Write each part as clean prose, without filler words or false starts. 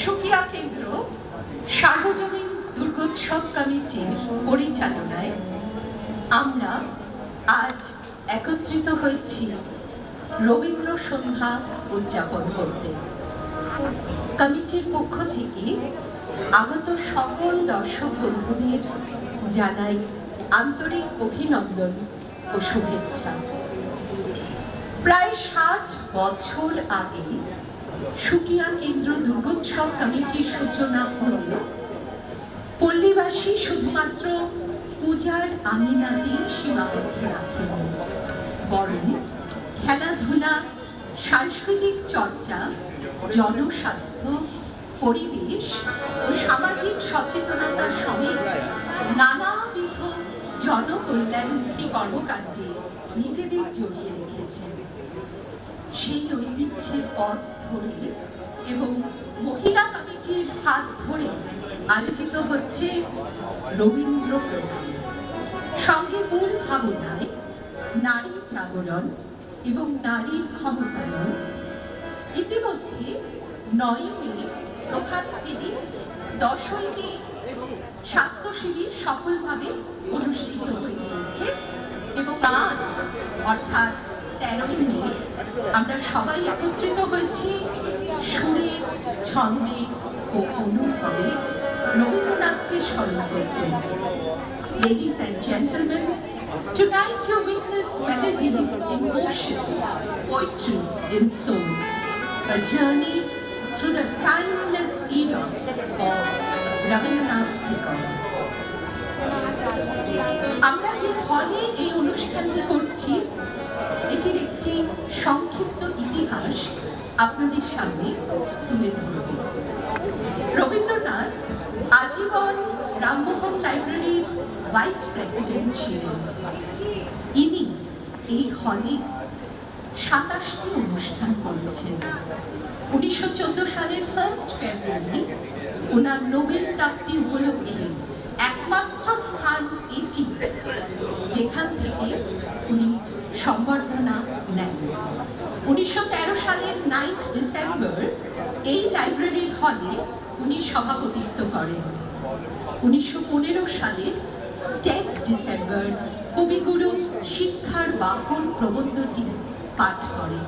সুকিয়া কেন্দ্র সার্বজনীন দুর্গোৎসব কমিটির পরিচালনায় আমরা আজ একত্রিত হয়েছি রবীন্দ্র সন্ধ্যা উদযাপন করতে। কমিটির পক্ষ থেকে আগত সকল দর্শক বন্ধুদের জানাই আন্তরিক অভিনন্দন ও শুভেচ্ছা। প্রায় ৬০ বছর আগে সুকিয়া কেন্দ্র দুর্গোৎসব কমিটির সূচনা হল পল্লীবাসী শুধুমাত্র পূজার আমিনাতে সীমাবদ্ধ রাখেন, বরং খেলাধুলা, সাংস্কৃতিক চর্চা, জনস্বাস্থ্য, পরিবেশ ও সামাজিক সচেতনতা সমেত নানাবিধ জনকল্যাণমুখী কর্মকাণ্ডে নিজেদের জড়িয়ে রেখেছেন। সেই ঐতিহ্যের পথ ধরে এবং মহিলা কমিটির হাত ধরে আয়োজিত হচ্ছে রবীন্দ্র প্রণাম। সঙ্গে মূল ভাবনায় নারী জাগরণ এবং নারীর ক্ষমতায়ন। ইতিমধ্যে ৯ মে প্রভাত ফেরি, ১০ই মে স্বাস্থ্য শিবির সফলভাবে অনুষ্ঠিত হয়ে গিয়েছে এবং আজ অর্থাৎ ১৩ই মে আমরা সবাই একত্রিত হয়েছি সুরে, ছন্দে ও অনুভবে রবীন্দ্রনাথকে স্মরণ করতে। Ladies and gentlemen, tonight you witness melodies in motion, poetry in soul, a journey through the timeless era of Rabindranath Tagore. আমরা যে হলে এই অনুষ্ঠানটি করছি, এটির একটি সংক্ষিপ্ত ইতিহাস আপনাদের সামনে তুলে ধরব। রবীন্দ্রনাথ আজীবন রামমোহন লাইব্রেরির ভাইস প্রেসিডেন্ট ছিলেন। ইনি এই হলে ২৭টি অনুষ্ঠান করেছেন। ১৯১৪ সালের 1 ফেব্রুয়ারি ওনার নোবেল প্রাপ্তি উপলক্ষে একমাত্র স্থান এটি যেখান থেকে উনি সম্বর্ধনা নেন। ১৯১৩ সালের 9 ডিসেম্বর এই লাইব্রেরির হলে উনি সভাপতিত্ব করেন। ১৯১৫ সালের 10 ডিসেম্বর কবিগুরু শিক্ষার বাহন প্রবন্ধটি পাঠ করেন।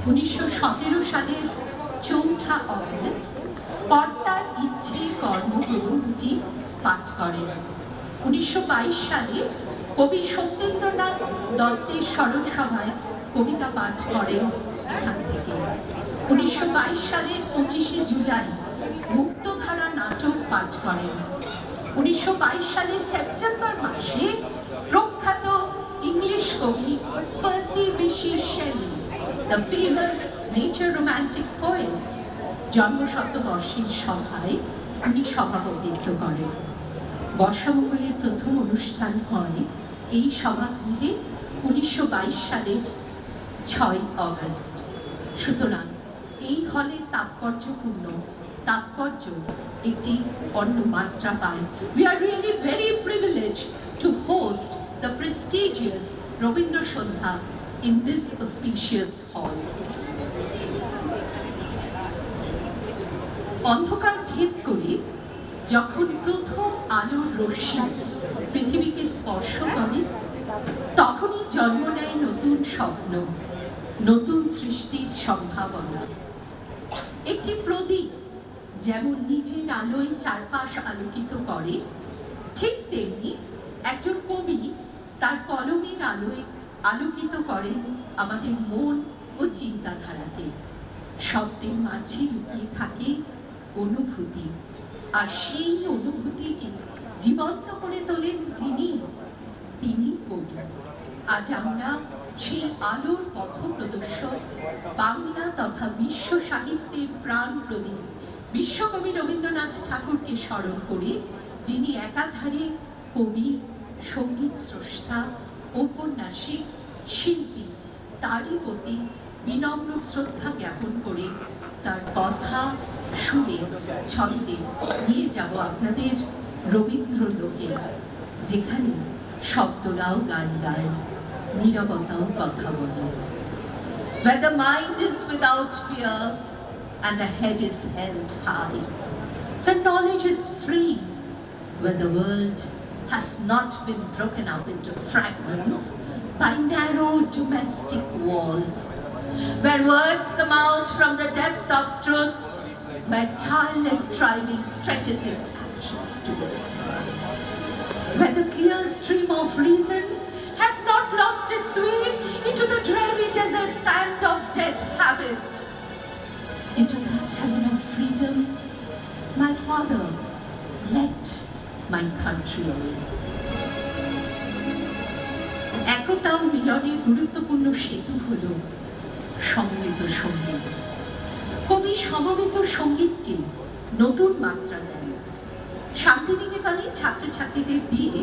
১৯১৭ সালের ৪ অগস্ট কর্তার ইচ্ছে কর্ম প্রবন্ধটি পাঠ করেন। ১৯২২ সালে কবি সত্যেন্দ্রনাথ দত্তের স্মরণ সভায় কবিতা পাঠ করেন এখান থেকে। ১৯২২ সালের ২৫শে জুলাই মুক্তধারা নাটক পাঠ করেন। ১৯২২ সালের সেপ্টেম্বর মাসে প্রখ্যাত ইংলিশ কবি Percy Bysshe Shelley, the famous nature romantic poet, জন্মশতবর্ষের সভায় উনি সভাপতিত্ব করেন। বর্ষামঙ্গলের প্রথম অনুষ্ঠান হয় এই সভাগৃহে ১৯২২ সালের ৬ অগস্ট। সুতরাং এই হলে তাৎপর্য একটি অন্য মাত্রা পায়। We are really very privileged to host the prestigious Rabindra Sandhya in this auspicious hall. অন্ধকার ভেদ করে যখন প্রথম আলোর রশ্মি পৃথিবীকে স্পর্শ করে, তখনই জন্ম নেয় নতুন স্বপ্ন, নতুন সৃষ্টির সম্ভাবনা। একটি প্রদীপ যেমন নিজের আলোয় চারপাশ আলোকিত করে, ঠিক তেমনি একজন কবি তার কলমের আলোয় আলোকিত করেন আমাদের মন ও চিন্তাধারাকে। শব্দের মাঝে লুকিয়ে থাকে অনুভূতি, আর সেই অনুভূতিকে জীবন্ত করে তোলেন তিনি কবি। আজ আমরা সেই আলোর পথপ্রদর্শক, বাংলা তথা বিশ্ব সাহিত্যের প্রাণ প্রদীপ বিশ্বকবি রবীন্দ্রনাথ ঠাকুরকে স্মরণ করে, যিনি একাধারে কবি, সঙ্গীত স্রষ্টা, ঔপন্যাসিক, শিল্পী, তারই প্রতি বিনম্র শ্রদ্ধা জ্ঞাপন করে তার কথা, সুরে, ছন্দে নিয়ে যাব আপনাদের রবীন্দ্র লোকে, যেখানে শব্দরাও গান গায়, নীরবতাও কথা বলে। Where the mind is without fear, and the head is held high. When knowledge is free, where the world has not been broken up into fragments by narrow domestic walls, where words come out from the depth of truth, where tireless striving stretches its actions towards, where the clear stream of reason had not lost its way into the dreary desert sand of dead habit. Into that heaven of freedom, my father led my country away. একতা ও মিলনের গুরুত্বপূর্ণ সেতু হল সমবেত সঙ্গীত। কবি সমবেত সঙ্গীতকে নতুন মাত্রা দেন। শান্তিনিকেতনে ছাত্রছাত্রীদের দিয়ে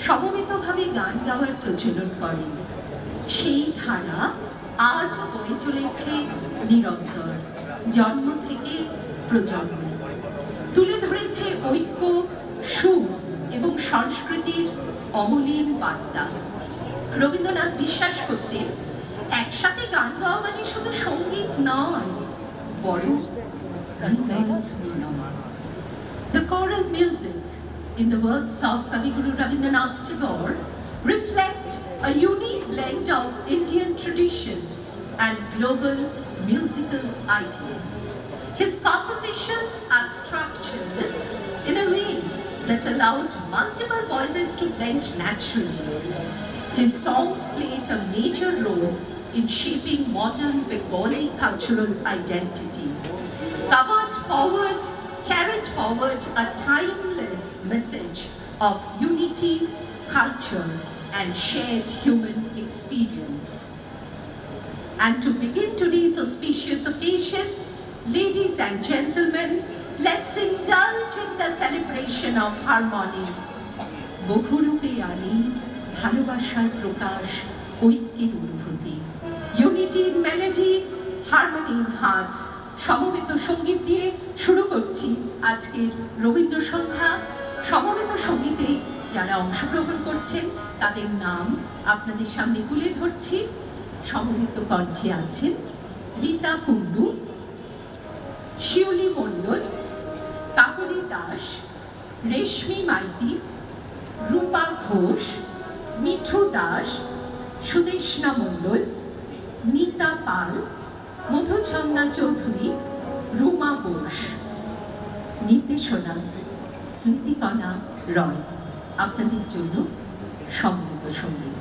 সমবেতভাবে গান গাওয়ার প্রচলন করেন। সেই ধারা আজ বয়ে চলেছে নিরন্তর, জন্ম থেকে প্রজন্মে। তুলে ধরেছে ঐক্য, সুখ এবং সংস্কৃতির অমলিন বার্তা। রবীন্দ্রনাথ বিশ্বাস করতেন, একসাথে গান গাওয়া মানে শুধু সঙ্গীত নয়, বরং হৃদয়ের মিলন। The choral music in the works of Kaviguru Rabindranath Tagore reflect a unique blend of Indian tradition and global musical ideas. His compositions are structured in a way that allowed multiple voices to blend naturally. His songs played a major role in shaping modern Bengali cultural identity. Carried forward a timeless message of unity, culture, and shared human experience. And to begin today's auspicious occasion, ladies and gentlemen, let's indulge in the celebration of harmony. বহুরূপে আনি ভালোবাসার প্রকাশ, ঐক্যের অনুভূতি। Unity in melody, harmony in hearts. সমবেত সঙ্গীত দিয়ে শুরু করছি আজকের রবীন্দ্র সন্ধ্যা। সমবেত সঙ্গীতে যারা অংশগ্রহণ করছেন তাদের নাম আপনাদের সামনে তুলে ধরছি। সমবেত কণ্ঠে আছেন রীতা কুণ্ডু, শিউলি মণ্ডল, কাকলি দাস, রেশমি মাইতি, রূপা ঘোষ, মিঠু দাস, সুদেষ্ণা মণ্ডল, নীতা পাল, মধুছন্দা চৌধুরী, রুমা বোস। নির্দেশনা স্মৃতিকণা রয়। আপনাদের জন্য সমবেত সঙ্গীত।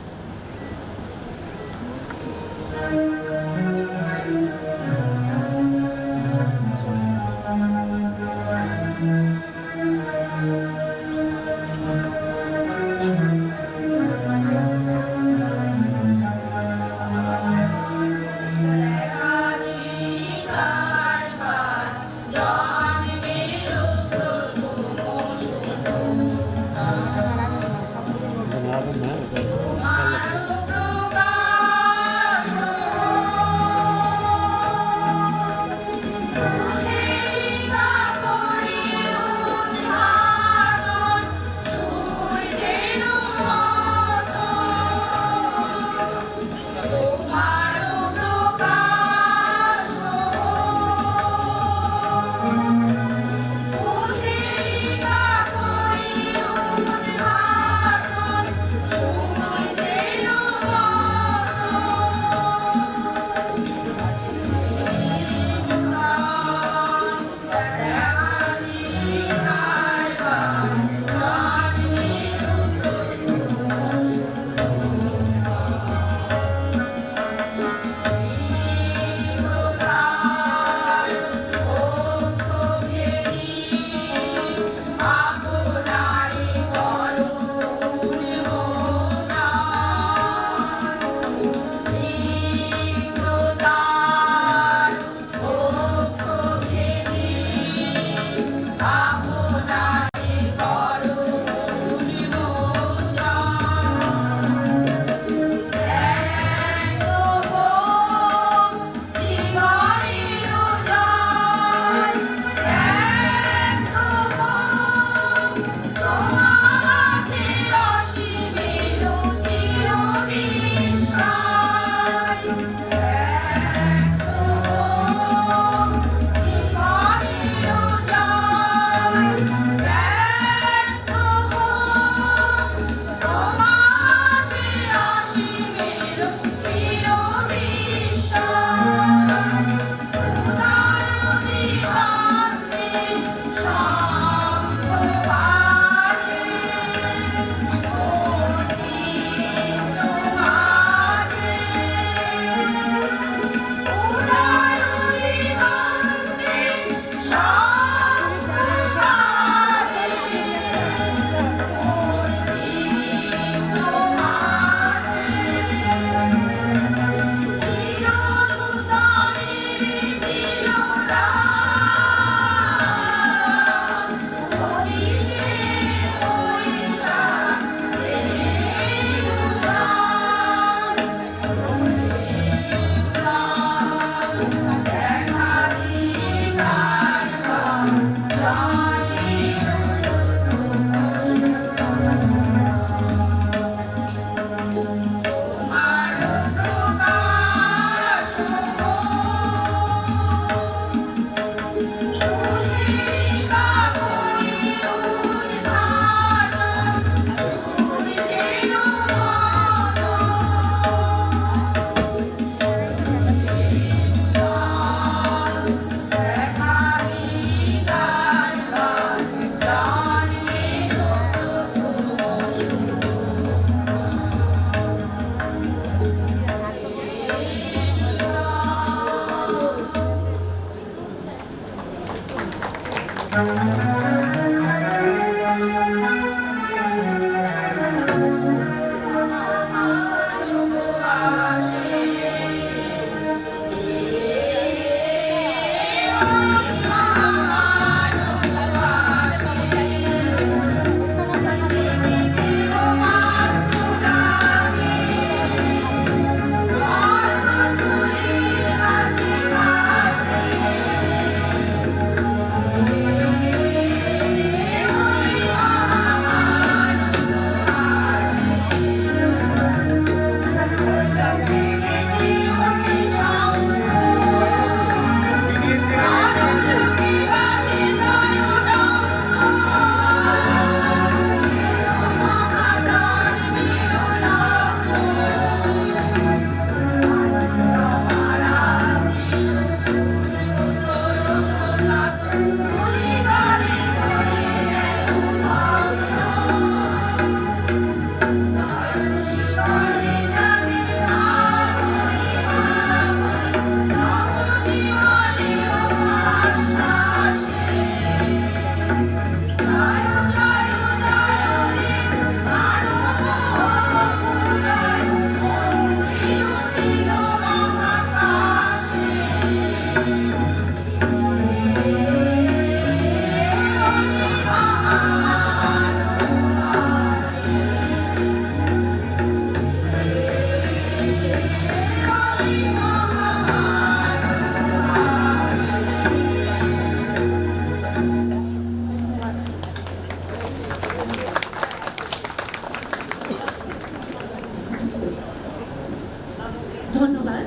ধন্যবাদ।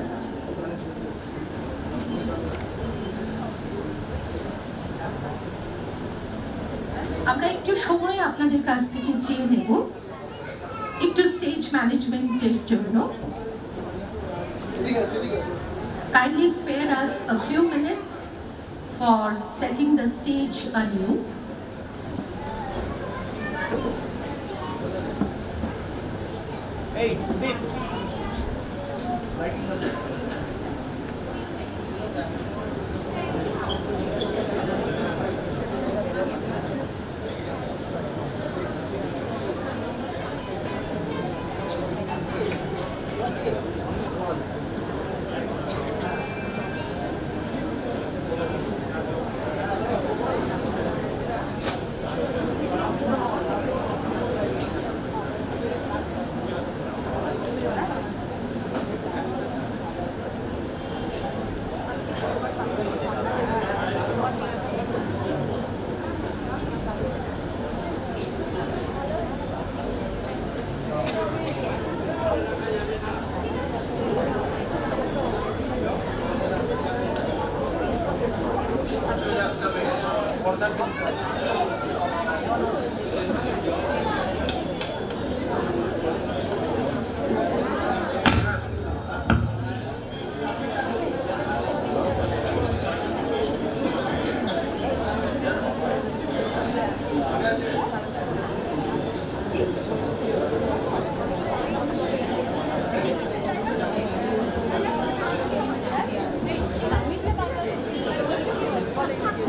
আমরা একটু সময় আপনাদের কাছ থেকে চেয়ে নেব একটু স্টেজ ম্যানেজমেন্টের জন্য। Kindly spare us a few minutes for setting the stage anew. Hey, Nick.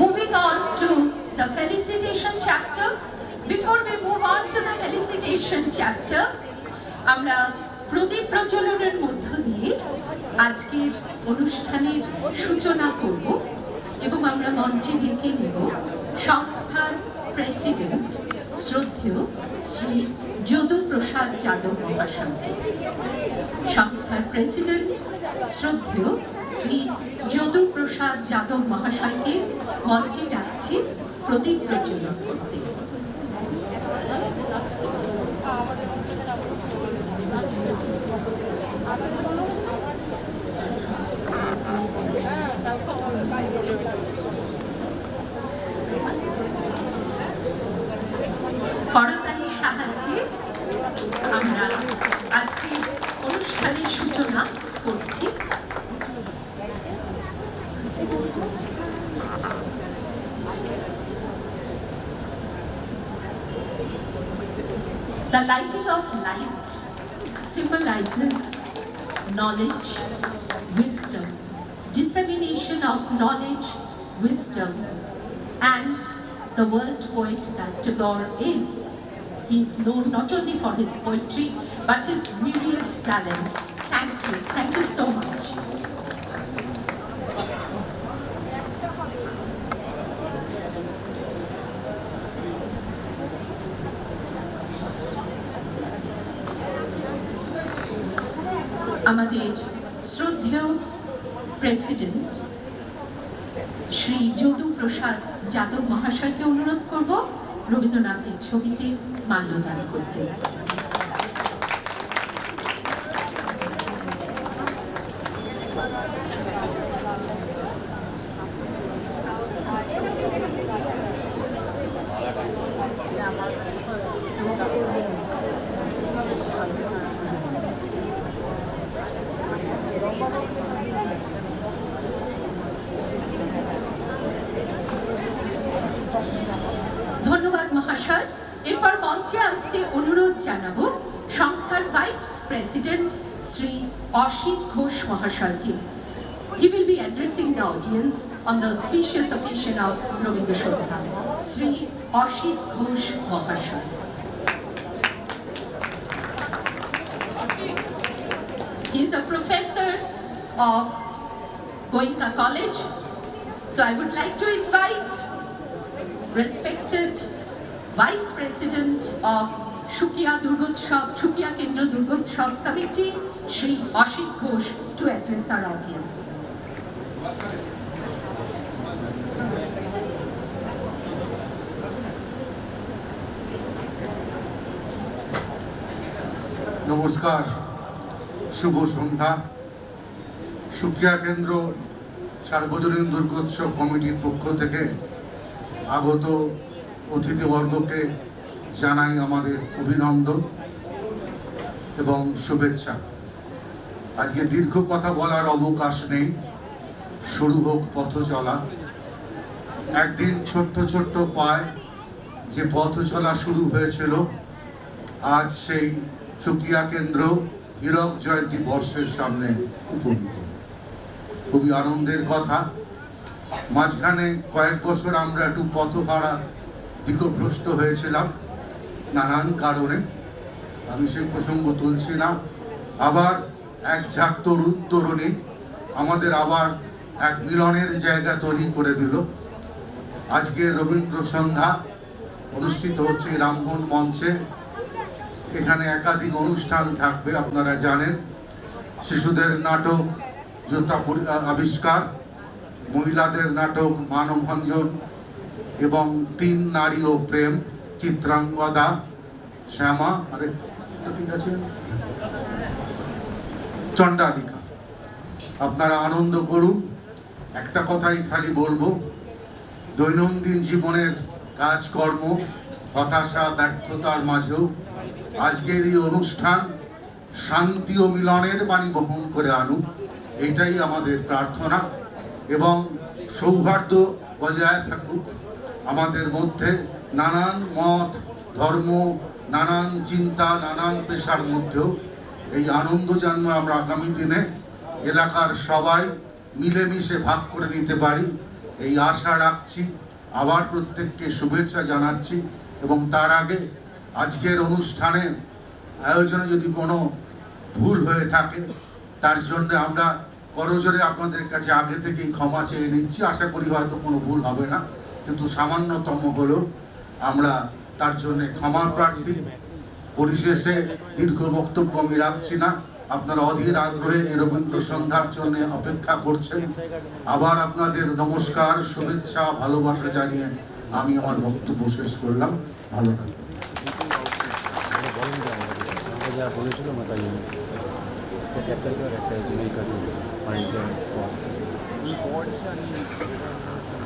Moving on to the felicitation chapter. Before we move on to the felicitation chapter, আমরা প্রদীপ প্রজ্বলনের মধ্য দিয়ে আজকের অনুষ্ঠানের সূচনা করব এবং আমরা মঞ্চে ডেকে নেব সংস্থার প্রেসিডেন্ট শ্রদ্ধেয় শ্রী যদু প্রসাদ যাদব মহাশয়কে। সংস্থার প্রেসিডেন্ট শ্রদ্ধেয় শ্রী যদু প্রসাদ যাদব মহাশয়কে মঞ্চে ডাকছি প্রদীপ প্রজ্বলন করতে। করতালির সাহায্যে আমরা আজকে অনুষ্ঠানের সূচনা করছি। The lighting of light symbolizes knowledge, wisdom, dissemination of knowledge, wisdom, and the world poet that Tagore is. He is known not only for his poetry, but his myriad talents. Thank you so much. আমাদের শ্রদ্ধেয় president Shri Jadu প্রসাদ যাদব মহাশয়কে অনুরোধ করব রবীন্দ্রনাথের ছবিতে মাল্যদান করতে। ধন্যবাদ মহাশয়। এরপর মঞ্চে আসতে অনুরোধ জানাবো সংস্থার ভাইস প্রেসিডেন্ট শ্রী অসিত ঘোষ মহাশয়কে। He will be addressing the audience on the auspicious occasion of Rabindra Shodha. Sri Ashit Ghosh Mahashoy. He is a professor of Goenka College. So I would like to invite respected Vice President of Shukia Kendra Durgotsav Committee, Sri Ashit Ghosh, to address our audience. নমস্কার, শুভ সন্ধ্যা। সুকিয়া কেন্দ্র সার্বজনীন দুর্গোৎসব কমিটির পক্ষ থেকে আগত অতিথিবর্গকে জানাই আমাদের অভিনন্দন এবং শুভেচ্ছা। আজকে দীর্ঘ কথা বলার অবকাশ নেই, শুরু হোক পথ চলা। একদিন ছোট্ট ছোট্ট পায়ে যে পথ চলা শুরু হয়েছিল, আজ সেই সুকিয়া কেন্দ্র হীরক জয়ন্তী বর্ষের সামনে উপনীত। খুবই আনন্দের কথা। মাঝখানে কয়েক বছর আমরা একটু পথহারা দিকভ্রষ্ট হয়েছিলাম নানান কারণে, আমি সেই প্রসঙ্গ তুলছি না। আবার এক ঝাঁক তরুণী আমাদের আবার এক মিলনের জায়গা তৈরি করে দিল। আজকে রবীন্দ্র সন্ধ্যা অনুষ্ঠিত হচ্ছে রামবন মঞ্চে। এখানে একাধিক অনুষ্ঠান থাকবে, আপনারা জানেন। শিশুদের নাটক জোতা আবিষ্কার, মহিলাদের নাটক মানভঞ্জন এবং 3 নারী ও প্রেম, চিত্রাঙ্গদা, শ্যামা, আরে ঠিক আছে, চণ্ডালিকা। আপনারা আনন্দ করুন। একটা কথাই খালি বলবো, দৈনন্দিন জীবনের কাজকর্ম, হতাশা, ব্যর্থতার মাঝেও আজকের এই অনুষ্ঠান শান্তি ও মিলনের বাণী বহন করে আনুক, এটাই আমাদের প্রার্থনা। এবং সৌহার্দ্য বজায় থাকুক আমাদের মধ্যে। নানান মত, ধর্ম, নানান চিন্তা, নানান পেশার মধ্যেও এই আনন্দ যেন আমরা আগামী দিনে এলাকার সবাই মিলেমিশে ভাগ করে নিতে পারি, এই আশা রাখছি। আবার প্রত্যেককে শুভেচ্ছা জানাচ্ছি। এবং তার আগে আজকের অনুষ্ঠানে আয়োজনে যদি কোনো ভুল হয়ে থাকে, তার জন্য আমরা করজোরে আপনাদের কাছে আগে থেকেই ক্ষমা চেয়ে নিচ্ছি। আশা করি হয়তো কোনো ভুল হবে না, কিন্তু সামান্যতম হলেও আমরা তার জন্য ক্ষমা প্রার্থী। পরিশেষে দীর্ঘ বক্তব্য আমি রাখছি না। আপনারা অধীর আগ্রহে এই রবীন্দ্র সন্ধ্যার জন্য অপেক্ষা করছেন। আবার আপনাদের নমস্কার, শুভেচ্ছা, ভালোবাসা জানিয়ে আমি আমার বক্তব্য শেষ করলাম। ভালো থাকবেন।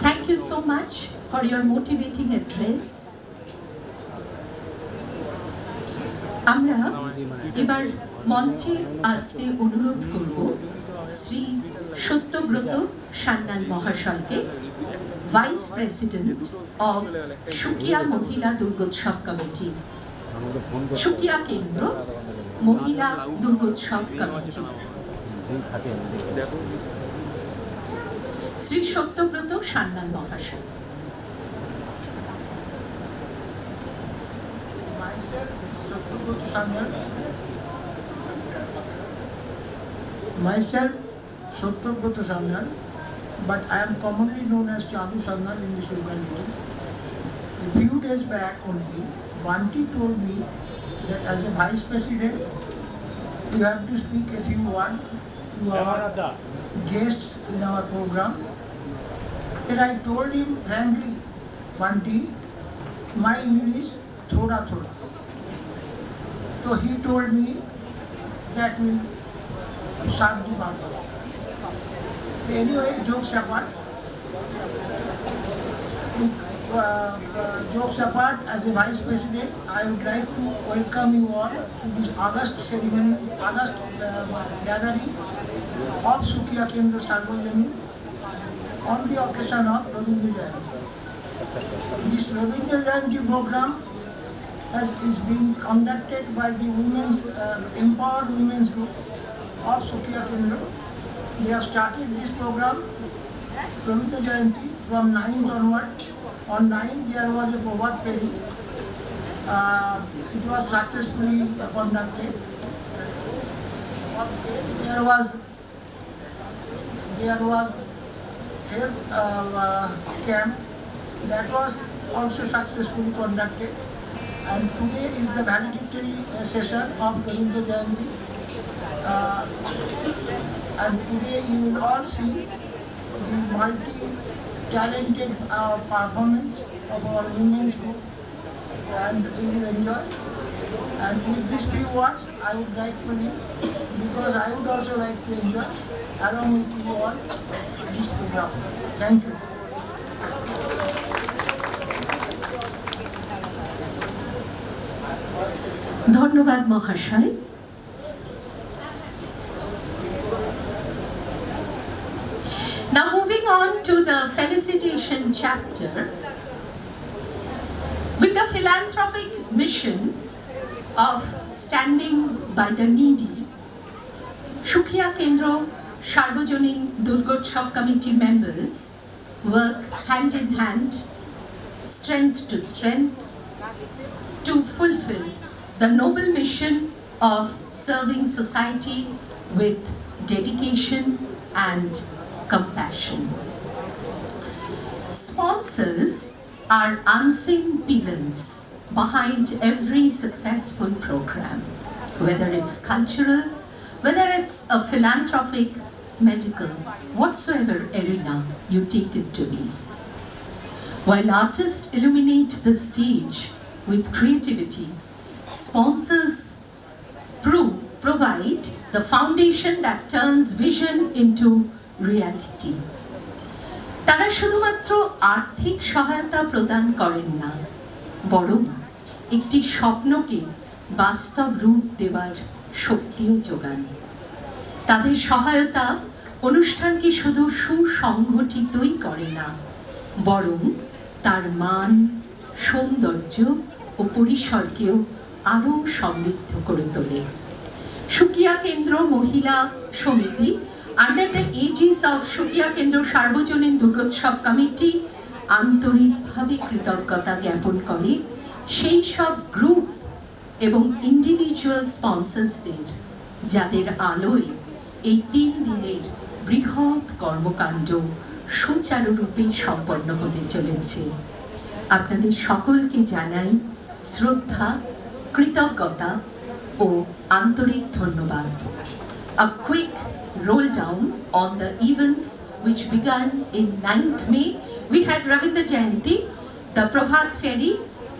Thank you so much for your motivating address. আমরা এবার মঞ্চে আসতে অনুরোধ করব শ্রী সত্যব্রত সান্যাল মহাশয়কে, ভাইস প্রেসিডেন্ট অফ সুকিয়া মহিলা দুর্গোৎসব কমিটি, সুকিয়া কেন্দ্র মহিলা দুর্গোৎসব কমিটি। শ্রী সত্যব্রত সান্যাল মহাশয়। Myself is Satyabrat Sanyal. Myself, Satyabrat Sanyal, but I am commonly known as Chalu Sanyal in this locality. A few days back only, Banti told me that as a vice president, you have to speak a few words to our guests in our program. Then I told him frankly, Banti, my English thoda thoda. So he told me that will serve the purpose. Anyway, jokes apart, jokes apart, as a vice president, I would like to welcome you all to this August ceremony, August gathering of Sukiya Kendra Sarvajanik on the occasion of Rabindra Jayanti. This Rabindra Jayanti program is being conducted by the women's empowered women's group of Sukiya Kendra. We have started this program, Rabindra Jayanti, from 9th onward. On 9th there was a Bhavad Peri. It was successfully conducted. On 10th there was health camp that was also successfully conducted. And today is the valedictory session of Rabindra Jayanti. And today you will all see the multi-talented performance of our women's group, and you will enjoy. And with these few words, I would like to leave, because I would also like to enjoy along with you all this program. Thank you. ধন্যবাদ মহাশয়। Now moving on to the felicitation chapter, with the philanthropic mission of standing by the needy, Sukiya Kendra Sarvajanik Durgotsav Committee members work hand in hand, strength to strength, to fulfill the noble mission of serving society with dedication and compassion. Sponsors are unseen pillars behind every successful program, whether it's cultural, whether it's a philanthropic, medical, whatsoever arena you take it to be. While artists illuminate the stage with creativity, sponsors provide the foundation that turns vision into reality. তারা শুধুমাত্র আর্থিক সহায়তা প্রদান করেন না, বরং একটি স্বপ্নকে বাস্তব রূপ দেওয়ার শক্তিও যোগান। তাদের সহায়তা অনুষ্ঠানকে শুধু সুসংগঠিতই করে না, বরং তার মান, সৌন্দর্য ও পরিসরকেও আরও সমৃদ্ধ করে তোলে। সুকিয়া কেন্দ্র মহিলা সমিতি under the aegis of Sukiya Kendra Sarvajanik Durgotsav Committee আন্তরিকভাবে কৃতজ্ঞতা জ্ঞাপন করে সেই সব গ্রুপ এবং ইন্ডিভিজুয়াল স্পন্সরসদের, যাদের আলোয় এই 3 দিনের বৃহৎ কর্মকাণ্ড সুচারুরূপে সম্পন্ন হতে চলেছে। আপনাদের সকলকে জানাই শ্রদ্ধা, কৃতজ্ঞতা ও আন্তরিক ধন্যবাদ। A quick roll down on the events which began in 9th May. We had Rabindra Jayanti, the Prabhat Ferry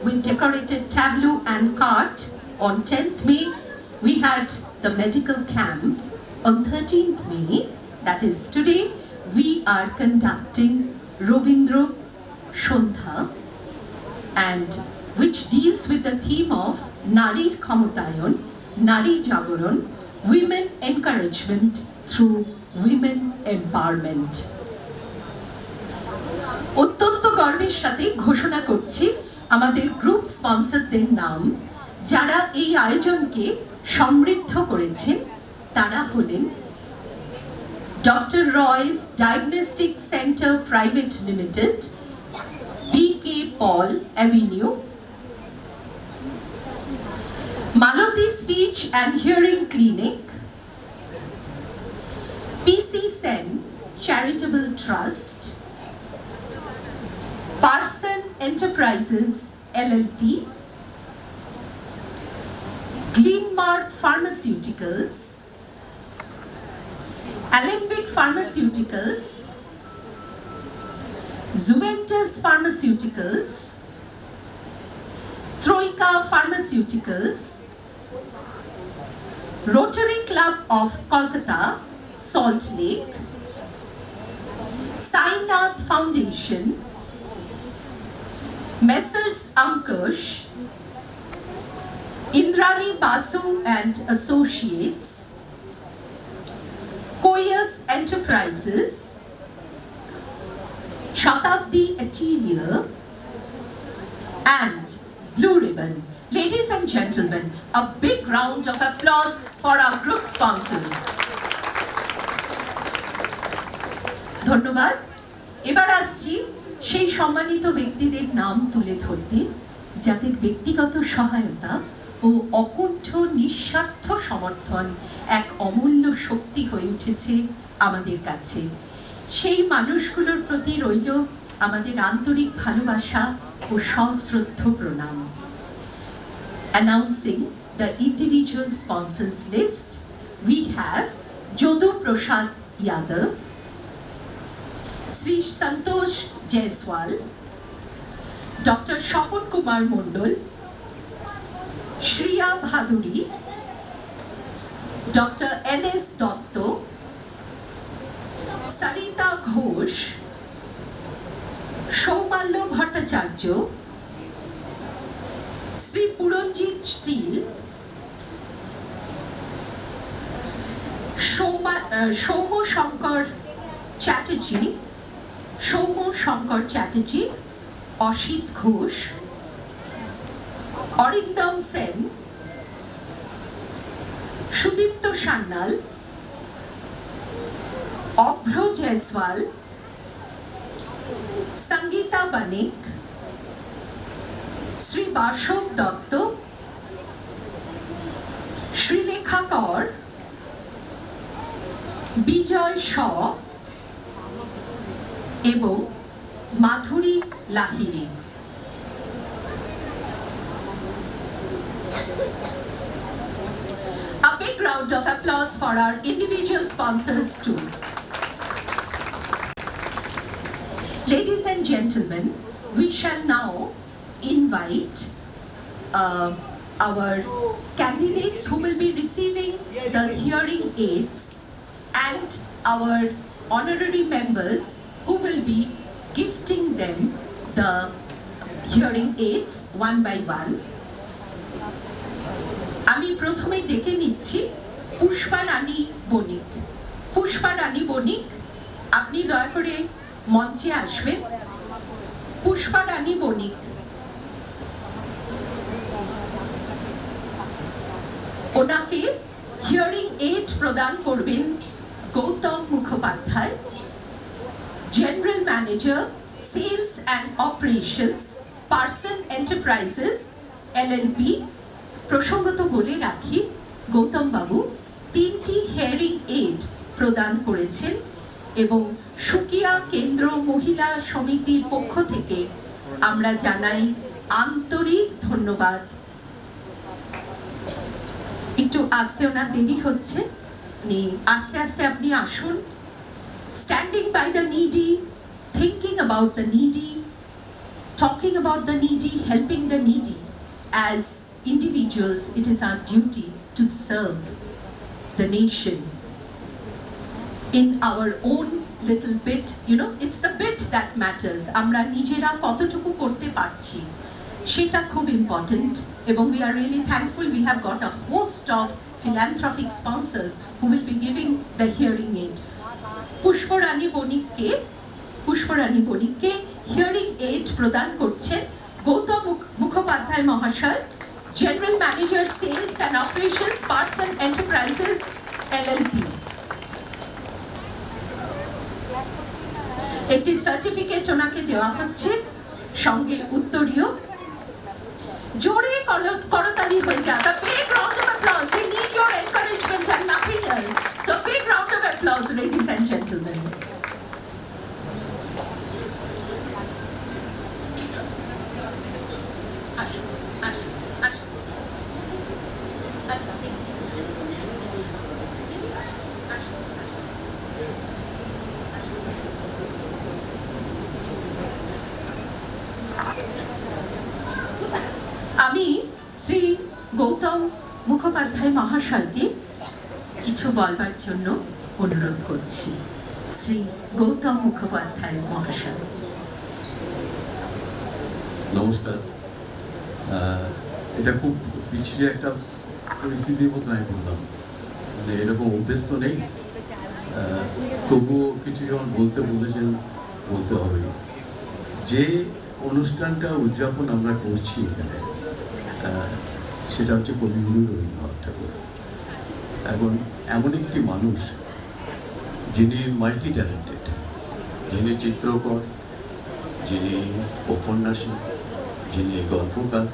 with decorated tableau and cart. On 10th May, we had the medical camp. On 13th May, that is today, we are conducting Rabindra Sondha, and which deals with the theme of Narir Khamotayon, Nari Jagoron, women encouragement through women empowerment. অত্যন্ত গর্বের সাথে ঘোষণা করছি আমাদের group স্পন্সরদের নাম, যারা এই আয়োজনকে সমৃদ্ধ করেছেন। তারা হলেন doctor Roy's diagnostic centre private limited, BK Paul Avenue, Empathy Speech and Hearing Clinic, PC Sen Charitable Trust, Parson Enterprises LLP, Glenmark Pharmaceuticals, Alembic Pharmaceuticals, Zuventus Pharmaceuticals, Troika Pharmaceuticals, Rotary Club of Kolkata, Salt Lake, Sainath Foundation, Messrs. Ankush, Indrani Basu and Associates, Koyas Enterprises, Shatabdi Atelier, and Blue Ribbon. Ladies and gentlemen, a big round of applause for our group sponsors. ধন্যবাদ। এবার আসছি সেই সম্মানিত ব্যক্তিদের নাম তুলে ধরতে, যাদের ব্যক্তিগত সহায়তা ও অকুণ্ঠ নিঃস্বার্থ সমর্থন এক অমূল্য শক্তি হয়ে উঠেছে আমাদের কাছে। সেই মানুষগুলোর প্রতি রইল আমাদের আন্তরিক ভালোবাসা ও সশ্রদ্ধ প্রণাম। Announcing the individual sponsors list, we have Jodu Prasad Yadav, Sri Santosh Jaiswal, Dr. Shapon Kumar Mondol, Shriya Bhaduri, Dr. N.S. Dotto, Sarita Ghosh, Shaumalya Bhattacharya, Sri Puranjit Sil, Shaumo Shankar Chatterjee, Ashit Ghosh, Arindam Sen, Sudipto Sannal, Abhro Jaiswal, Sangeeta Banik, Sri Bashov Dotto, Srilekha Kaur, Bijoy Shaw এবং মাধুরী Lahiri. A big round of applause for our individual sponsors too. Ladies and gentlemen, we shall now invite our candidates who will be receiving the hearing aids and our honorary members who will be gifting them the hearing aids one by one. আমি প্রথমে ডেকে নিচ্ছি পুষ্পা রানী বণিক। পুষ্পা রানী বণিক, আপনি দয়া করে মঞ্চে আসবেন। পুষ্পা রানী বণিক। ওনাকে হিয়ারিং এইড প্রদান করবেন Gautam Mukhopadhyay, General Manager, Sales and Operations, Parson Enterprises, LLP। প্রসঙ্গত বলে রাখি, গৌতম বাবু 3টি হেয়ারিং এইড প্রদান করেছেন এবং সুকিয়া কেন্দ্র মহিলা সমিতির পক্ষ থেকে আমরা জানাই আন্তরিক ধন্যবাদ। একটু আসতে ওনার দেরি হচ্ছে, আস্তে আস্তে আপনি আসুন। Standing by the needy, thinking about the needy, talking about the needy, helping the needy. As individuals, it is our duty to serve the nation in our own little bit. You know, it's the bit that matters. আমরা নিজেরা কতটুকু করতে পারছি সেটা খুব important, এবং we are really thankful we have got a host of philanthropic sponsors who will be giving the hearing aid. Pushparani বণিককে hearing aid প্রদান করছেন গৌতম মুখোপাধ্যায় মহাশয়, general manager, sales and operations, Parson Enterprises LLP। একটি সার্টিফিকেট ওনাকে দেওয়া হচ্ছে, সঙ্গে উত্তরীয়। জোরে করতালি হয়ে যাক। encouragement and nothing else. So a big round of applause, ladies and gentlemen. Ashu, Ashu, Ashu. Acha, আমি শ্রী গৌতম মুখোপাধ্যায় মহাশয়কে কিছু বলবার জন্য অনুরোধ করছি। শ্রী গৌতম মুখোপাধ্যায় মহাশয়। নমস্কার। এটা খুব বিচ্ছিরি একটা পরিস্থিতির মতো আমি বললাম, মানে এরকম অভ্যেস তো নেই, তবুও কিছু যখন বলতে বলেছেন বলতে হবে। যে অনুষ্ঠানটা উদযাপন আমরা করছি এখানে, সেটা হচ্ছে কবিগুরু রবীন্দ্রনাথ ঠাকুর। এখন এমন একটি মানুষ যিনি মাল্টি ট্যালেন্টেড, যিনি চিত্রকর, যিনি ঔপন্যাসিক, যিনি গল্পকার,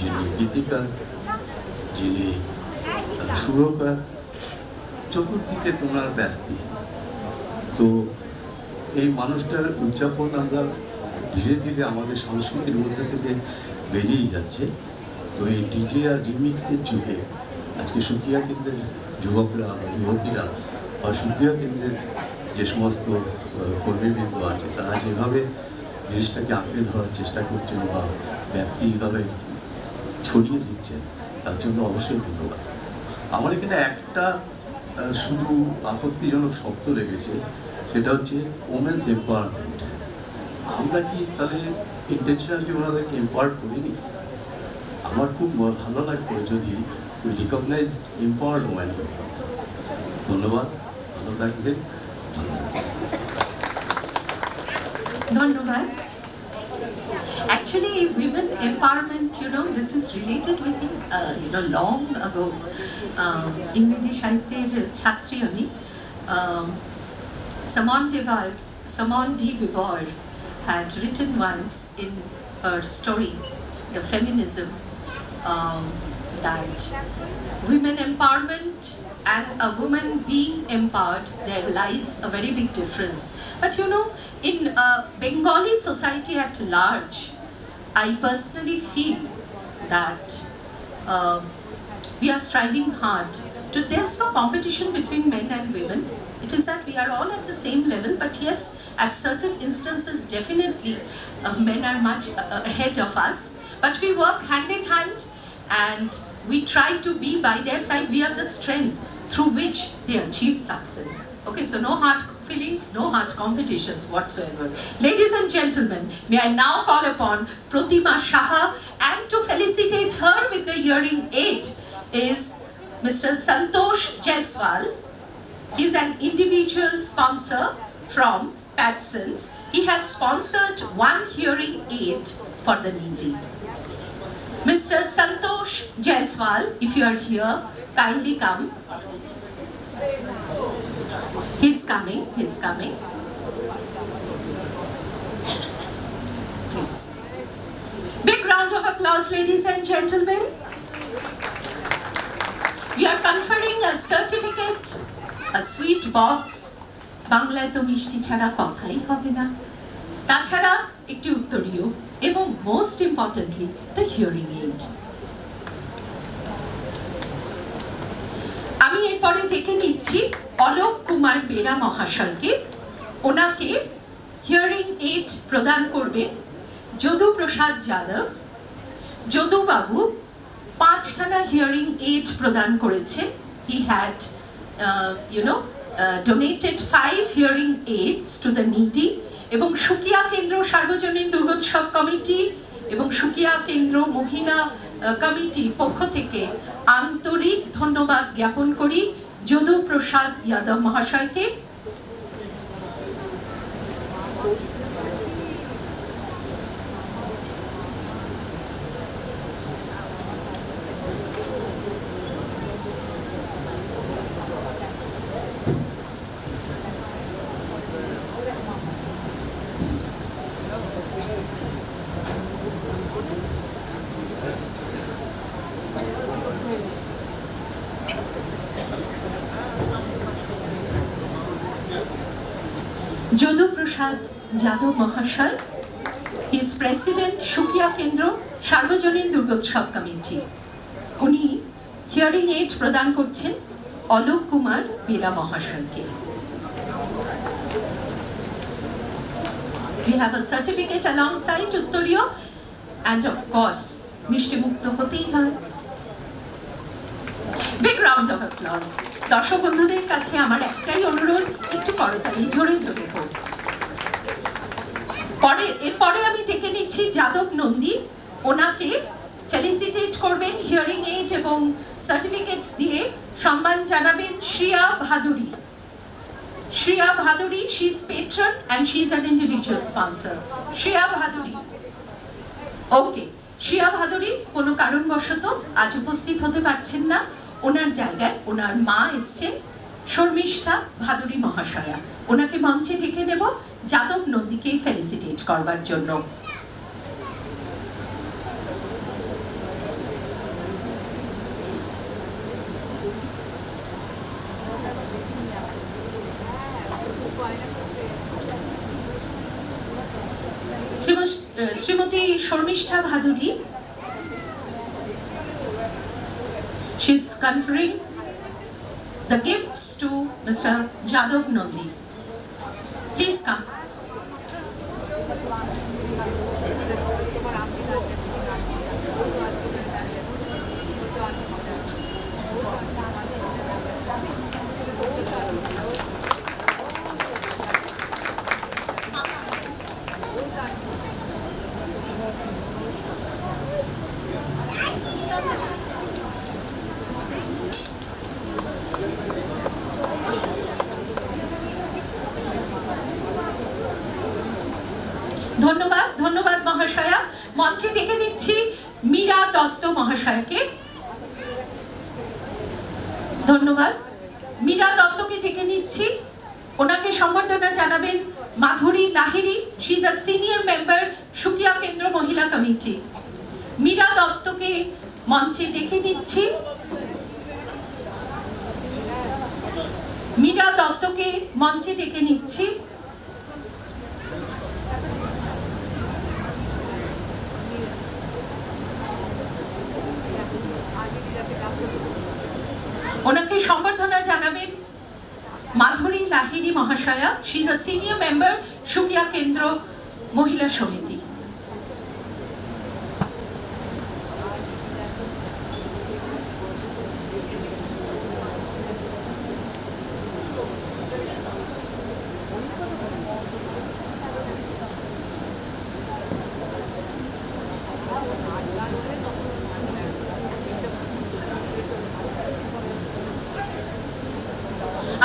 যিনি গীতিকার, যিনি সুরকার, চতুর্দিকে তোমার ব্যক্তি। তো এই মানুষটার উদযাপন আমরা ধীরে ধীরে আমাদের সংস্কৃতির মধ্যে থেকে বেরিয়ে যাচ্ছে। তো এই ডিজে আর রিমিক্সের যুগে আজকে সুকিয়া কেন্দ্রের যুবকরা বা যুবতীরা বা সুকিয়া কেন্দ্রের যে সমস্ত কর্মীবৃন্দ আছে, তারা যেভাবে জিনিসটাকে আঁকড়ে ধরার চেষ্টা করছেন বা ব্যক্তিভাবে ছড়িয়ে দিচ্ছেন, তার জন্য অবশ্যই ধন্যবাদ। আমার এখানে একটা শুধু আপত্তিজনক শব্দ লেগেছে, সেটা হচ্ছে ওমেন্স এম্পাওয়ারমেন্ট। আমরা কি তাহলে ইন্টেনশনালি ওনাদেরকে এম্পাওয়ার করিনি? আমার খুব ভালো লাগতো যদি ওই রিকগনাইজ এম্পাওয়ার্ড ওম্যান করতাম। ধন্যবাদ, ভালো থাকবেন। ধন্যবাদ। Actually, women empowerment, this is related with, long ago. ইংরেজি সাহিত্যের ছাত্রী আমি। Simone de Beauvoir had written once in her story, The Feminism, that women empowerment and a woman being empowered, there lies a very big difference. But in Bengali society at large, I personally feel that we are striving hard. There's no competition between men and women. It is that we are all at the same level, but yes, at certain instances, definitely men are much ahead of us. But we work hand in hand and we try to be by their side. We are the strength through which they achieve success. Okay, so no hard feelings, no hard competitions whatsoever. Ladies and gentlemen, may I now call upon Pratima Shaha, and to felicitate her with the hearing aid is Mr. Santosh Jaiswal. He's an individual sponsor from Patsons. He has sponsored one hearing aid for the needy. Mr. Santosh Jaiswal, if you are here, kindly come. He's coming. Please. Big round of applause, ladies and gentlemen. We are conferring a certificate, a sweet box. বাংলায় তো মিষ্টি ছাড়া কথাই হবে না, তাছাড়া একটি উত্তরীয় এবং most importantly the hearing aid. আমি এরপরে ডেকে নিচ্ছি অলোক কুমার বেরা মহাশয়কে। ওনাকে হিয়ারিং এইড প্রদান করবেন যদু প্রসাদ যাদব। যদু বাবু 5খানা হিয়ারিং এইড প্রদান করেছেন। He had donated 5 hearing aids to the needy, এবং সুকিয়া কেন্দ্র সার্বজনীন দুর্গোৎসব কমিটি এবং সুকিয়া কেন্দ্র মহিলা কমিটি পক্ষ থেকে আন্তরিক ধন্যবাদ জ্ঞাপন করি যদু প্রসাদ যাদব মহাশয়কে। যদু প্রসাদ যাদব মহাশয়, হি ইজ প্রেসিডেন্ট সুকিয়া কেন্দ্র সার্বজনীন দুর্গোৎসব কমিটি। উনি হিয়ারিং এইড প্রদান করছেন অলোক কুমার বেরা মহাশয়কে। We have a certificate alongside উত্তরীয়, and of course মিষ্টি মুক্ত হতেই হয়। Big round of applause. দর্শক বন্ধুদের কাছে আমার একটাই অনুরোধ, একটু করতালি জোরে জোরে হোক। এরপরে আমি ডেকে নিচ্ছি যাদব নন্দী, ওনাকে ফেলিসিটেট করবেন হিয়ারিং এইড এবং সার্টিফিকেটস দিয়ে সম্মান জানাবেন Shriya Bhaduri. Shriya Bhaduri, she is patron and she is an individual sponsor. Shriya Bhaduri, ওকে। শ্রিয়া ভাদুরী কোনো কারণবশত আজ উপস্থিত হতে পারছেন না, ওনার জায়গায় ওনার মা এসছেন শর্মিষ্ঠা ভাদুরী মহাশয়া। ওনাকে মঞ্চে ডেকে নেব যাদব নন্দীকে ফেলিসিটেট করবার জন্য। Shrimati Sharmistha Bhaduri, she is conferring the gifts to Mr. Jadav Nandi. Please come. ধন্যবাদ, ধন্যবাদ মহাশয়া। মঞ্চে ডেকে নিচ্ছি মীরা দত্ত মহাশয়াকে। ধন্যবাদ। মীরা দত্তকে ডেকে নিচ্ছি, ওনাকে সম্বর্ধনা জানাবেন Madhuri Lahiri, she is a senior member Sukia কেন্দ্র মহিলা কমিটি। মীরা দত্তকে মঞ্চে ডেকে নিচ্ছি, মীরা দত্তকে মঞ্চে ডেকে নিচ্ছি। ওনাকে সম্বর্ধনা জানাবেন মাধুরী লাহিড়ী মহাশয়া, she is a senior member Sukia কেন্দ্র মহিলা সমিতি।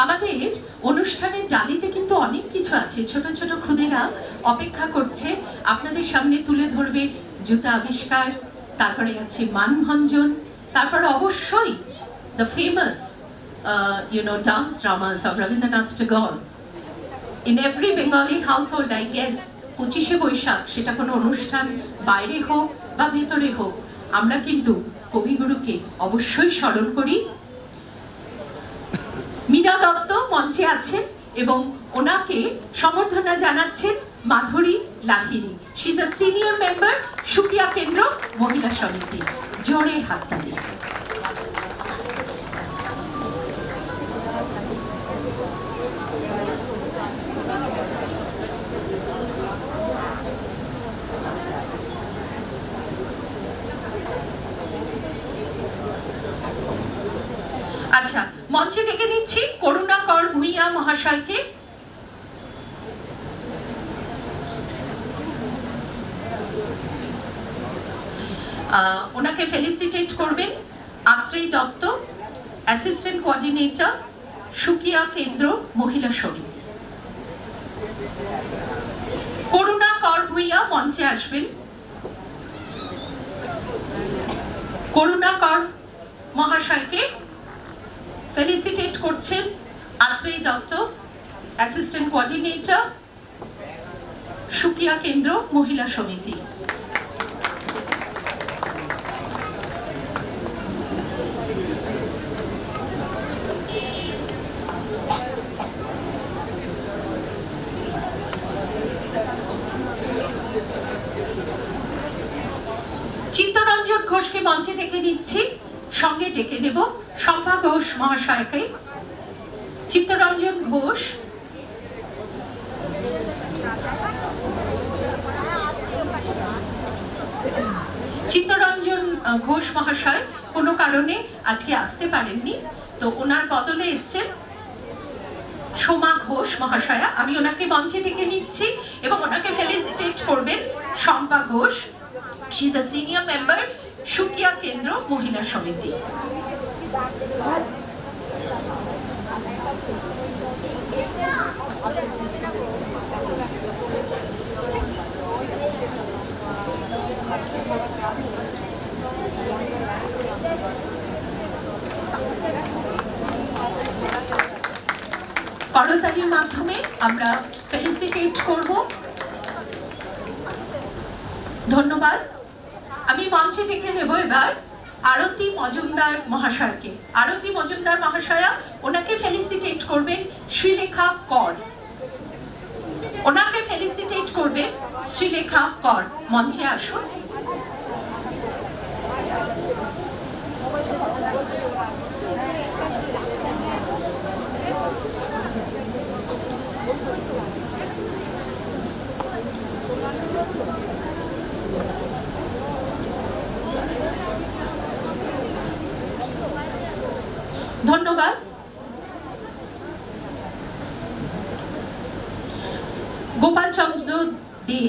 আমাদের অনুষ্ঠানের ডালিতে কিন্তু অনেক কিছু আছে, ছোট ছোট খুদেরা অপেক্ষা করছে আপনাদের সামনে তুলে ধরবে জুতা আবিষ্কার, তারপরে আছে মানভঞ্জন, তারপরে অবশ্যই the famous dance dramas of Rabindranath Tagore. In every Bengali household I guess 25শে বৈশাখ, সেটা কোনো অনুষ্ঠান বাইরে হোক বা ভেতরে হোক, আমরা কিন্তু কবিগুরুকে অবশ্যই স্মরণ করি। মীরা দত্ত মঞ্চে আছেন এবং ওনাকে সম্বর্ধনা জানাচ্ছেন Madhuri Lahiri, she is a senior member Sukia কেন্দ্র মহিলা সমিতি। জোরে হাততালি। আচ্ছা, মঞ্চে ডেকে নিচ্ছি করুণাকর ভূঁইয়া মহাশয়কে। ওনাকে ফেলিসিটেট করবেন আত্রেয় দত্ত, অ্যাসিস্ট্যান্ট কোঅর্ডিনেটর সুকিয়া কেন্দ্র মহিলা সমিতি। করুণাকর ভূঁইয়া মঞ্চে আসবেন। করুণাকর মহাশয়কে ফেলিসিটেট করছেন আত্রেয় দত্ত, অ্যাসিস্ট্যান্ট কোঅর্ডিনেটর সুকিয়া কেন্দ্র মহিলা সমিতি। চিত্তরঞ্জন ঘোষকে মঞ্চে ডেকে নিচ্ছি, সঙ্গে ডেকে নেব শম্পা ঘোষ মহাশয়কে। চিত্তরঞ্জন ঘোষ, চিত্তরঞ্জন ঘোষ মহাশয় কোনো কারণে আজকে আসতে পারেননি, তো ওনার বদলে এসছেন সোমা ঘোষ মহাশয়া। আমি ওনাকে মঞ্চে ডেকে নিচ্ছি এবং ওনাকে ফেলিসিটেট করবেন Shampa Ghosh. She is a senior member, Sukia কেন্দ্র মহিলা সমিতি। করতালির মাধ্যমে আমরা ফেলিসিটেট করব। ধন্যবাদ। আমি মঞ্চে ডেকে নেব এবার আরতি মজুমদার মহাশয়কে। আরতি মজুমদার মহাশয়া, ওনাকে ফেলিসিটেট করবেন শ্রীলেখা কর। ওনাকে ফেলিসিটেট করবেন শ্রীলেখা কর। মঞ্চে আসুন। ধন্যবাদ। গোপাল চন্দ্র দে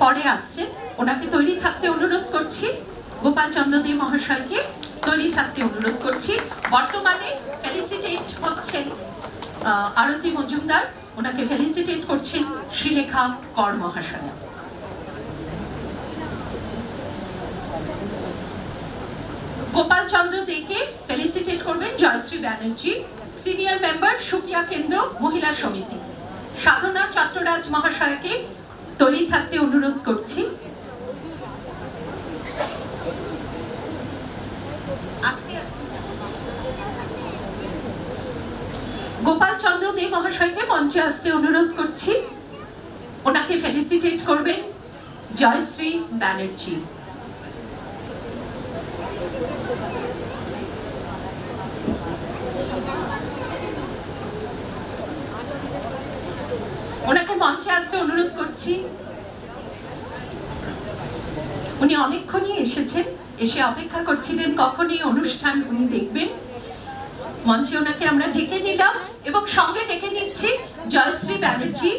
পরে আসছে, ওনাকে তৈরি থাকতে অনুরোধ করছি। গোপাল চন্দ্র দে মহাশয়কে তৈরি থাকতে অনুরোধ করছি। বর্তমানে ফেলিসিটেট হচ্ছেন আরতি মজুমদার, ওনাকে ফেলিসিটেট করছেন শ্রীলেখা কর মহাশয়া। গোপাল চন্দ্র দেকে ফেলিসিটেট করবেন জয়শ্রী ব্যানার্জি, সিনিয়র মেম্বার সুকিয়া কেন্দ্র মহিলা সমিতি। সাধনা চট্টরাজ মহাশয়কে তৈরি থাকতে অনুরোধ করছি। গোপাল চন্দ্র দে মহাশয়কে মঞ্চে আসতে অনুরোধ করছি। ওনাকে ফেলিসিটেট করবেন জয়শ্রী ব্যানার্জি। ওনাকে মঞ্চে আসতে অনুরোধ করছি। উনি অনেকক্ষণই এসেছেন, এসে অপেক্ষা করছিলেন কখন এই অনুষ্ঠান উনি দেখবেন। মঞ্চে ওনাকে আমরা ডেকে নিলাম এবং সঙ্গে ডেকে নিচ্ছি জয়শ্রী ব্যানার্জি,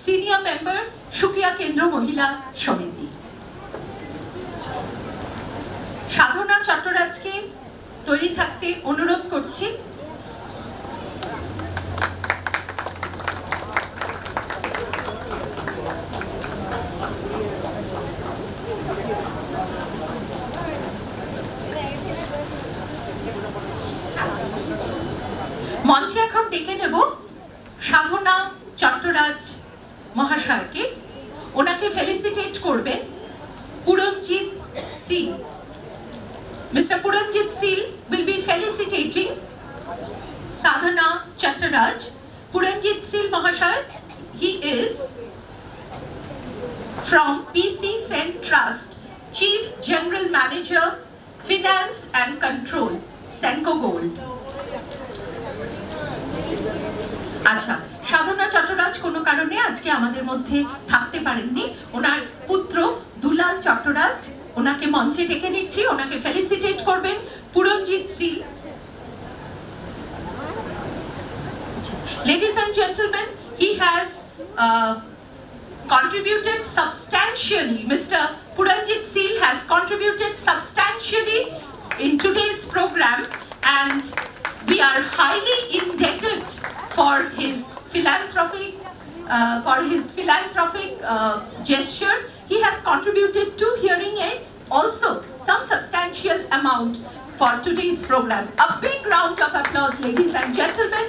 সিনিয়র মেম্বার সুকিয়া কেন্দ্র মহিলা সমিতি। সাধনা চট্টরাজকে তৈরি থাকতে অনুরোধ করছি। মঞ্চে এখন ডেকে নেব সাধনা চট্টরাজ মহাশয়কে। ওনাকে ফেলিসিটেট করবেন পুরঞ্জিত seal. Mr. Puranjit Seal will be felicitating Sadhana Chattaraj. Puranjit Seal Mahashay, he is from PC Sen Trust, Chief General Manager, Finance and Control, Senco Gold. আচ্ছা, সাধনা চট্টরাজ কোনো কারণে আজকে আমাদের মধ্যে থাকতে পারেননি। ওনার পুত্র দুলাল চট্টরাজ, ওনাকে মঞ্চে ডেকে নিচ্ছি। ওনাকে ফেলিসিটেট করবেন পুরঞ্জিত seal. Ladies and gentlemen, he has contributed substantially. Mr. Puranjit Seal has contributed substantially in today's program, and we are highly indebted for his philanthropic gesture. He has contributed 2 hearing aids, also some substantial amount for today's program. A big round of applause, ladies and gentlemen.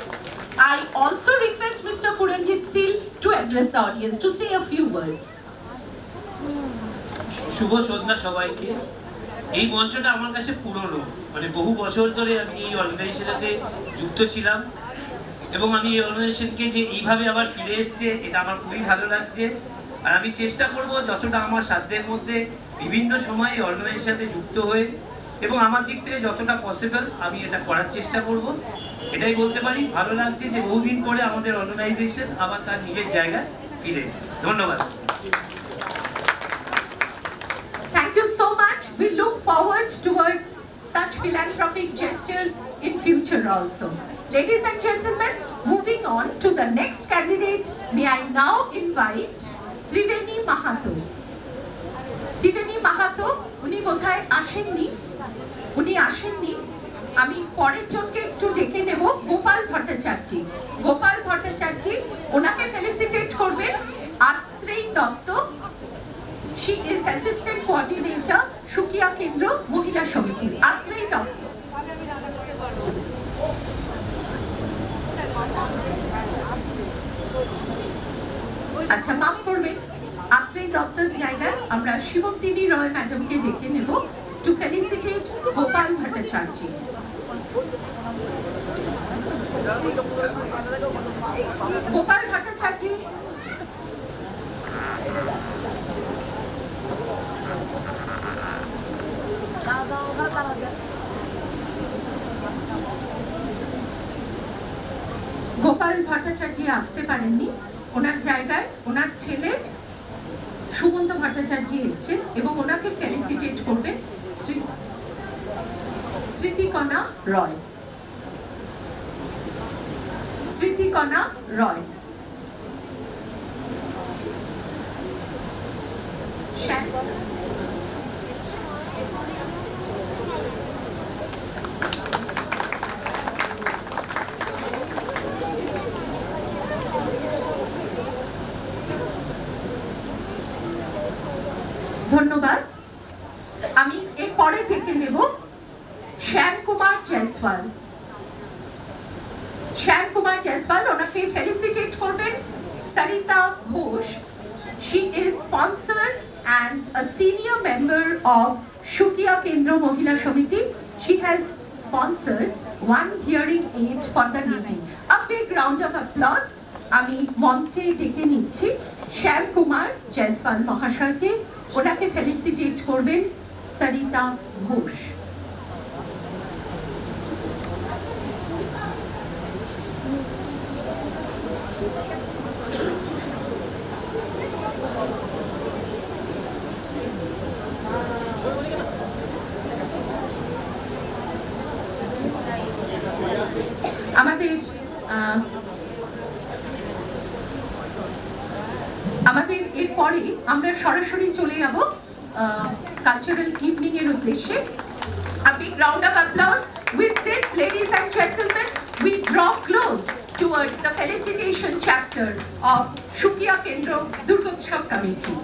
I also request Mr. Puranjit Seal to address the audience, to say a few words. শুভ সন্ধ্যা সবাইকে। এই মঞ্চটা আমার কাছে পুরনো, মানে বহু বছর ধরে আমি এই অর্গানাইজেশনটাতে যুক্ত ছিলাম এবং আমি এই অর্গানাইজেশনকে যে এইভাবে আবার ফিরে এসছে এটা আমার খুবই ভালো লাগছে। আর আমি চেষ্টা করব যতটা আমার সাধ্যের মধ্যে বিভিন্ন সময় এই অর্গানাইজেশনের সাথে যুক্ত হয়ে এবং আমার দিক থেকে যতটা পসিবল আমি এটা করার চেষ্টা করব। এটাই বলতে পারি, ভালো লাগছে যে বহুদিন পরে আমাদের অর্গানাইজেশন আবার তার নিজের জায়গায় ফিরে এসেছে। ধন্যবাদ। Thank you so much. We look forward towards such philanthropic gestures in future also. Ladies and gentlemen, moving on to the next candidate, may I now invite Triveni Mahato. Triveni Mahato, উনি বোধহয় আসেননি, আমি পরের জনকে একটু ডেকে নেব, গোপাল ভট্টাচার্য। গোপাল ভট্টাচার্য ওনাকে ফেলিসিটেট করবেন Atreyi Dutta. She is Assistant Coordinator, Shukia Kendra Mohila Samiti. Atreyi Dotto. আচ্ছা, মাফ করবেন, আত্রেয়ী দত্তর জায়গায় আমরা শিবন্তিনী রয় ম্যাডামকে ডেকে নেব টু ফেলিসিটেট গোপাল ভট্টাচার্য। গোপাল ভট্টাচার্য, গোপাল ভট্টাচার্য আসতে পারেননি, ওনার জায়গায় ওনার ছেলে সুমন্ত ভট্টাচার্য এসছেন এবং ওনাকে ফেলিসিটেট করবেন স্মৃতিকণা রয়। স্মৃতিকণা রয়। ধন্যবাদ। আমি এর পরে ডেকে নেব শ্যাম কুমার জয়সওয়াল। শ্যাম কুমার জয়সওয়াল, ওনাকে ফেলিসিটেট করবেন Sarita Ghosh. She is sponsor and a senior member of Shukia Kendra Mohila Samiti. She has sponsored one hearing aid for the needy. A big round of applause. আমি মঞ্চে ডেকে নিচ্ছি শ্যাম কুমার জয়সওয়াল মহাশয়কে, ওনাকে ফেলিসিটেট করবেন সরিতা ঘোষ। আমাদের এরপরে আমরা সরাসরি চলে যাব কালচারাল ইভিনিং এর উদ্দেশ্যে। A big round of applause. With this, ladies and gentlemen, we draw close towards the felicitation chapter of Shukia Kendra Durgotsav Committee.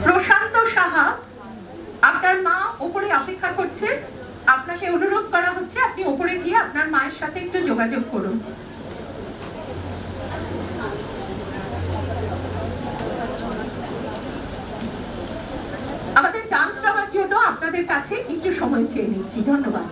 প্রশান্ত সাহা, আপনার মা উপরে অপেক্ষা করছে, আপনাকে অনুরোধ করা হচ্ছে আপনি উপরে গিয়ে আপনার মায়ের সাথে একটু যোগাযোগ করুন। আমাদের ডান্স নামার জন্য আপনাদের কাছে একটু সময় চেয়ে নিচ্ছি। ধন্যবাদ।